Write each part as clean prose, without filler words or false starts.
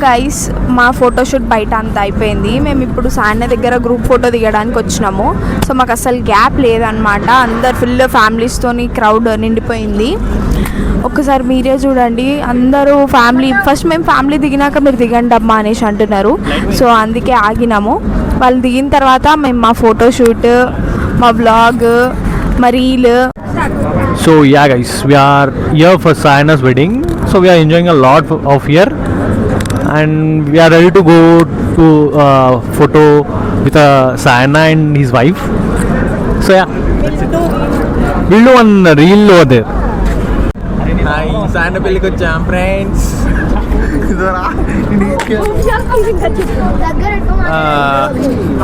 Guys మా photoshoot బయట అంతా అయిపోయింది. మేము ఇప్పుడు సాయన్న దగ్గర గ్రూప్ ఫోటో దిగడానికి వచ్చినాము. సో మాకు అసలు గ్యాప్ లేదనమాట. అందరు ఫుల్ ఫ్యామిలీస్తోని క్రౌడ్ నిండిపోయింది. ఒక్కసారి మీరే చూడండి, అందరూ ఫ్యామిలీ. ఫస్ట్ మేము ఫ్యామిలీ దిగినాక మీరు దిగండి అమ్మా అనేసి అంటున్నారు. సో అందుకే ఆగినాము. వాళ్ళు దిగిన తర్వాత మేము మా ఫోటోషూట్, మా వ్లాగ్, మా reel. So yeah guys, we are here for Sayana's wedding. So we are enjoying a lot of here and we are ready to go to photo with Sayana and his wife. So yeah, we'll do one reel over there. Hi, Sayana పెళ్ళికి వచ్చాం friends.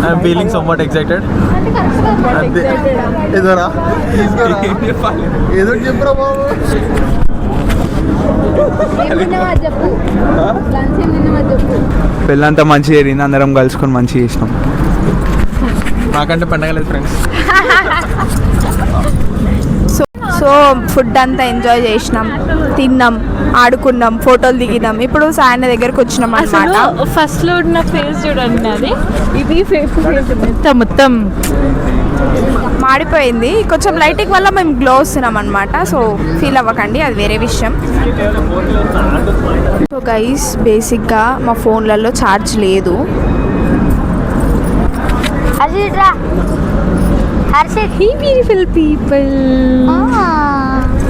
I'm feeling somewhat excited. పెళ్ళంతా మంచిగా జరిగింది, అందరం కలుసుకొని మంచిగా చేసినాం. మాకంటే పండగ లేదు ఫ్రెండ్స్. సో ఫుడ్ అంతా ఎంజాయ్ చేసినాం, తిన్నాం, ఆడుకున్నాం, ఫోటోలు దిగినాం. ఇప్పుడు సాయన్న దగ్గరకు వచ్చినాం అన్నమాట. ఫస్ట్ లో ఉన్న ఫేస్ చూడండి, అది ఇది ఫేస్ మొత్తం మాడిపోయింది. కొంచెం లైటింగ్ వల్ల మేము గ్లో వస్తున్నాం అనమాట. సో ఫీల్ అవ్వకండి, అది వేరే విషయం. సో గైస్, బేసిక్గా మా ఫోన్లలో ఛార్జ్ లేదు. Beautiful people.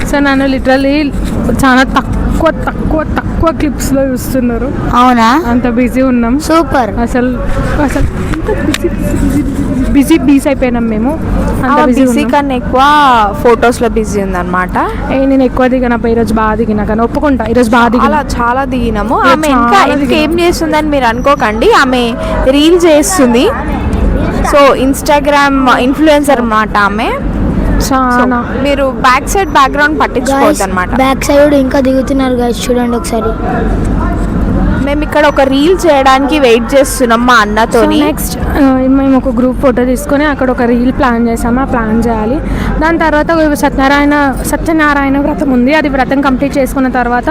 సో నన్ను లిటరల్లీ చాలా తక్కువ క్లిప్స్ లో చూస్తున్నారు. అవునా? అంత బిజీ ఉన్నాం. సూపర్. అసలు బిజీ అయిపోయినాం మేము. బిజీ కన్నా ఎక్కువ ఫొటోస్ లో బిజీ ఉందన్నమాట. నేను ఎక్కువ దిగిన, ఈరోజు బాగా దిగినా, కానీ ఒప్పుకుంటా ఈరోజు బాగా దిగిన. చాలా దిగినాము. ఆమె ఇంకా ఏం చేస్తుందని మీరు అనుకోకండి, ఆమె రీల్ చేస్తుంది. సో ఇన్స్టాగ్రామ్ ఇన్ఫ్లుయెన్సర్ అన్నమాట ఆమె. చాలా మీరు బ్యాక్ సైడ్ బ్యాక్గ్రౌండ్ పట్టించుకోవద్దు అనమాట. బ్యాక్ సైడ్ ఇంకా దిగుతున్నారు గైస్, చూడండి ఒకసారి. మేము ఇక్కడ ఒక రీల్ చేయడానికి వెయిట్ చేస్తున్నాం మా అన్నతో. నెక్స్ట్ మేము ఒక గ్రూప్ ఫోటో తీసుకొని అక్కడ ఒక రీల్ ప్లాన్ చేసాము. ఆ ప్లాన్ చేయాలి. దాని తర్వాత సత్యనారాయణ వ్రతం ఉంది. అది వ్రతం కంప్లీట్ చేసుకున్న తర్వాత,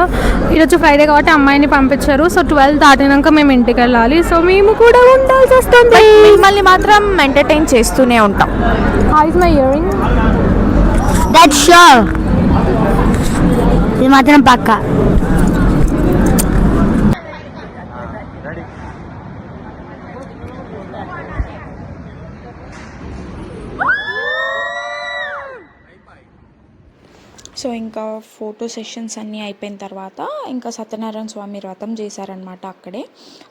ఈరోజు ఫ్రైడే కాబట్టి అమ్మాయిని పంపించారు. సో 12 దాటినాక మేము ఇంటికి వెళ్ళాలి. సో మేము కూడా ఉండాల్సి వస్తుంది. మిమ్మల్ని మాత్రం ఎంటర్టైన్ చేస్తూనే ఉంటాం. How is my earring? That's sure. ఇది మాత్రం పక్కా. సో ఇంకా ఫోటో సెషన్స్ అన్నీ అయిపోయిన తర్వాత ఇంకా సత్యనారాయణ స్వామి వ్రతం చేశారనమాట అక్కడే.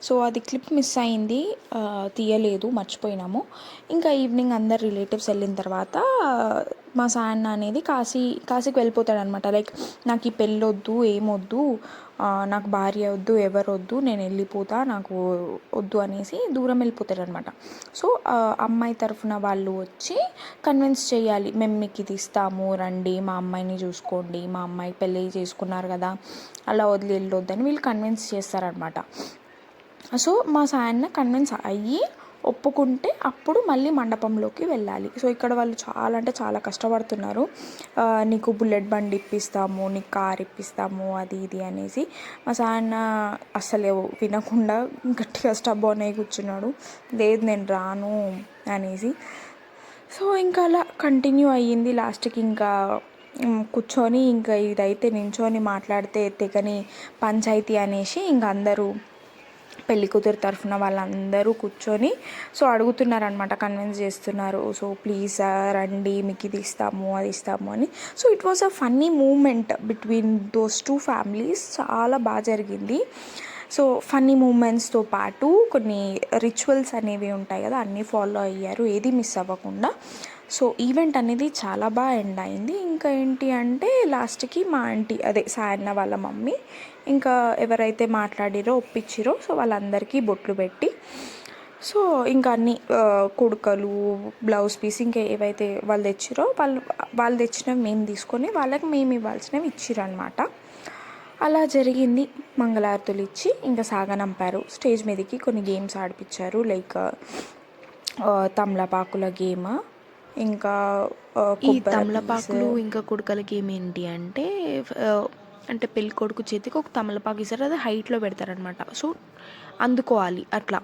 సో అది క్లిప్ మిస్ అయింది, తీయలేదు, మర్చిపోయినాము. ఇంకా ఈవినింగ్ అందరు రిలేటివ్స్ వెళ్ళిన తర్వాత మా సాయన్న అనేది కాశీకి వెళ్ళిపోతాడనమాట. లైక్ నాకు ఈ పెళ్ళి వద్దు, ఏమొద్దు, నాకు భార్య వద్దు, ఎవరు వద్దు, నేను వెళ్ళిపోతా, నాకు వద్దు అనేసి దూరం వెళ్ళిపోతాడనమాట. సో అమ్మాయి తరఫున వాళ్ళు వచ్చి కన్విన్స్ చేయాలి, మేము మీకు ఇది ఇస్తాము, రండి, మా అమ్మాయిని చూసుకోండి, మా అమ్మాయి పెళ్ళి చేసుకున్నారు కదా, అలా వదిలి వెళ్ళొద్దని వీళ్ళు కన్విన్స్ చేస్తారనమాట. సో మా సాయన్న కన్విన్స్ అయ్యి ఒప్పుకుంటే అప్పుడు మళ్ళీ మండపంలోకి వెళ్ళాలి. సో ఇక్కడ వాళ్ళు చాలా కష్టపడుతున్నారు. నీకు బుల్లెట్ బండి ఇప్పిస్తాము, నీకు కార్ ఇప్పిస్తాము, అది ఇది అనేసి. మా సాయన్న అసలు వినకుండా గట్టిగా స్టబ్ అనే కూర్చున్నాడు, లేదు నేను రాను అనేసి. సో ఇంకా అలా కంటిన్యూ అయ్యింది. లాస్ట్కి ఇంకా కూర్చొని ఇంకా ఇదైతే నించొని మాట్లాడితే తెగని పంచాయతీ అనేసి ఇంకా అందరూ పెళ్లి కూతురు తరఫున వాళ్ళందరూ కూర్చొని సో అడుగుతున్నారనమాట, కన్విన్స్ చేస్తున్నారు. సో ప్లీజ్ రండి, మీకు ఇది ఇస్తాము, అది ఇస్తాము అని. So it was a funny movement between those two families. చాలా బాగా జరిగింది. సో ఫన్నీ మూమెంట్స్తో పాటు కొన్ని రిచువల్స్ అనేవి ఉంటాయి కదా, అన్నీ ఫాలో అయ్యారు, ఏది మిస్ అవ్వకుండా. సో ఈవెంట్ అనేది చాలా బాగా ఎండ్ అయింది. ఇంకా ఏంటి అంటే లాస్ట్కి మా ఆంటీ, అదే సాయన్న వాళ్ళ మమ్మీ, ఇంకా ఎవరైతే మాట్లాడిరో ఒప్పించిరో సో వాళ్ళందరికీ బొట్లు పెట్టి, సో ఇంకా అన్ని కుడుకలు, బ్లౌజ్ పీస్, ఇంకా ఏవైతే వాళ్ళు తెచ్చిరో వాళ్ళు తెచ్చినవి మేము తీసుకొని వాళ్ళకి మేము ఇవ్వాల్సినవి ఇచ్చిరనమాట. అలా జరిగింది. మంగళారతులు ఇచ్చి ఇంకా సాగనంపారు. స్టేజ్ మీదకి కొన్ని గేమ్స్ ఆడిపించారు, లైక్ తమలపాకుల గేమ్, ఇంకా ఈ తమలపాకులు ఇంకా కుడకల గేమ్ ఏంటి అంటే అంటే పెళ్ళి కొడుకు చేతికి ఒక తమలపాకు ఇస్తారు, అది హైట్లో పెడతారనమాట. సో అందుకోవాలి, అట్లా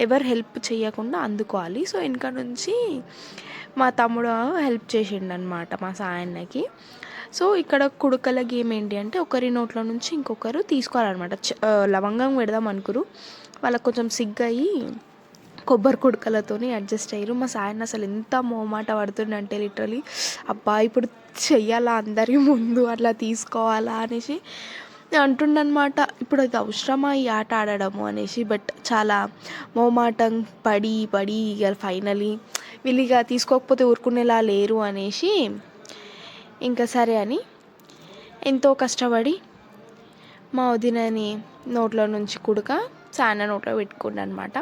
ఎవరు హెల్ప్ చేయకుండా అందుకోవాలి. సో వెనక నుంచి మా తమ్ముడు హెల్ప్ చేసిండనమాట మా సాయన్నకి. సో ఇక్కడ కుడుకల గేమ్ ఏంటి అంటే ఒకరి నోట్లో నుంచి ఇంకొకరు తీసుకోవాలన్నమాట. లవంగం పెడదాం అనుకురు, వాళ్ళకి కొంచెం సిగ్గయి కొబ్బరి కుడుకలతోని అడ్జస్ట్ అయ్యారు. మా సాయన్న అసలు ఎంత మోమాట పడుతుండంటే లిటరలీ, అబ్బా ఇప్పుడు చెయ్యాలా అందరి ముందు, అట్లా తీసుకోవాలా అనేసి అంటుండనమాట. ఇప్పుడు అది అవసరమా ఈ ఆట ఆడడము అనేసి. బట్ చాలా మోమాటం పడి ఇక ఫైనలీ వీళ్ళు ఇక తీసుకోకపోతే ఊరుకునేలా లేరు అనేసి ఇంకా సరే అని ఎంతో కష్టపడి మా వదినని నోట్లో నుంచి కుడక సాయన్న నోట్లో పెట్టుకుండనమాట.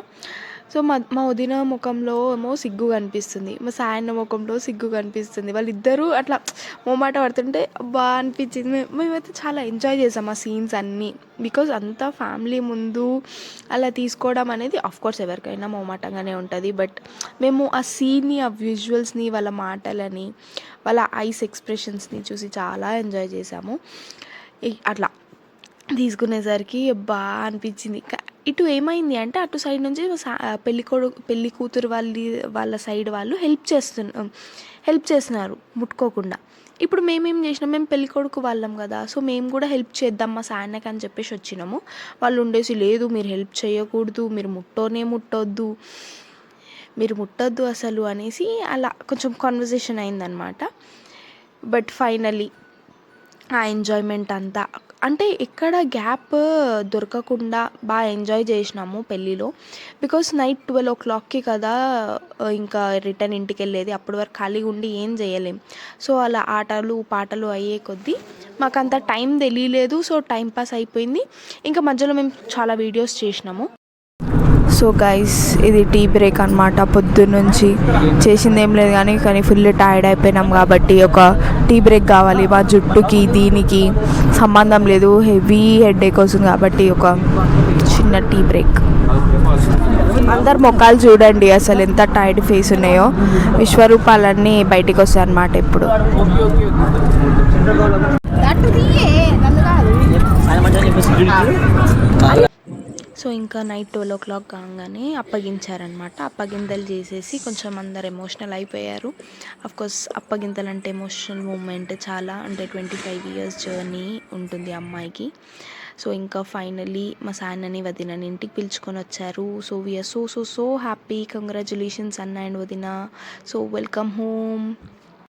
సో మా వదిన ముఖంలో ఏమో సిగ్గు కనిపిస్తుంది, మా సాయన్న ముఖంలో సిగ్గు కనిపిస్తుంది. వాళ్ళిద్దరూ అట్లా మోమాట పడుతుంటే బాగా అనిపించింది. మేమైతే చాలా ఎంజాయ్ చేసాం ఆ సీన్స్ అన్నీ. బికాజ్ అంతా ఫ్యామిలీ ముందు అలా తీసుకోవడం అనేది ఆఫ్కోర్స్ ఎవరికైనా మోమాటంగానే ఉంటుంది. బట్ మేము ఆ సీన్ని, ఆ విజువల్స్ని, వాళ్ళ మాటలని, వాళ్ళ ఐస్ ఎక్స్ప్రెషన్స్ని చూసి చాలా ఎంజాయ్ చేసాము. అట్లా తీసుకునేసరికి బాగా అనిపించింది. ఇటు ఏమైంది అంటే అటు సైడ్ నుంచి పెళ్ళి కూతురు వాళ్ళ సైడ్ వాళ్ళు హెల్ప్ చేస్తున్నారు ముట్టుకోకుండా. ఇప్పుడు మేమేం చేసినాం, మేము పెళ్ళి కొడుకు వాళ్ళం కదా, సో మేము కూడా హెల్ప్ చేద్దాం మా సాయన్నకి అని చెప్పేసి వచ్చినాము. వాళ్ళు ఉండేసి లేదు మీరు హెల్ప్ చేయకూడదు, మీరు ముట్టొద్దు అసలు అనేసి అలా కొంచెం కాన్వర్జేషన్ అయిందనమాట. బట్ ఫైనలీ ఆ ఎంజాయ్మెంట్ అంతా అంటే ఎక్కడ గ్యాప్ దొరకకుండా బాగా ఎంజాయ్ చేసినాము పెళ్ళిలో. బికాస్ నైట్ 12 o'clockకి కదా ఇంకా రిటర్న్ ఇంటికి వెళ్ళేది, అప్పటి వరకు ఖాళీగా ఉండి ఏం చేయలేం. సో అలా ఆటలు పాటలు అయ్యే కొద్దీ మాకు అంత టైం తెలియలేదు. సో టైం పాస్ అయిపోయింది. ఇంకా మధ్యలో మేము చాలా వీడియోస్ చేసినాము. సో గైస్ ఇది టీ బ్రేక్ అనమాట. పొద్దున్నుంచి చేసింది ఏం లేదు కానీ ఫుల్ టైర్డ్ అయిపోయినాం కాబట్టి ఒక టీ బ్రేక్ కావాలి. మా జుట్టుకి దీనికి సంబంధం లేదు, హెవీ హెడేక్ వస్తుంది కాబట్టి ఒక చిన్న టీ బ్రేక్. అందరు ముఖాలు చూడండి అసలు ఎంత టైర్డ్ ఫేస్ ఉన్నాయో, విశ్వరూపాలన్నీ బయటికి వస్తాయి అన్నమాట ఇప్పుడు. సో ఇంకా నైట్ 12 o'clock కాగానే అప్పగించారనమాట. అప్పగింతలు చేసేసి కొంచెం అందరు ఎమోషనల్ అయిపోయారు. అఫ్కోర్స్ అప్పగింతలు అంటే ఎమోషనల్ మూమెంట్ చాలా, అంటే 25 years జర్నీ ఉంటుంది అమ్మాయికి. సో ఇంకా ఫైనలీ మా సాయన్నని వదినని ఇంటికి పిలుచుకొని వచ్చారు. So we are so happy. Congratulations అన్న అండ్ వదిన. So welcome home.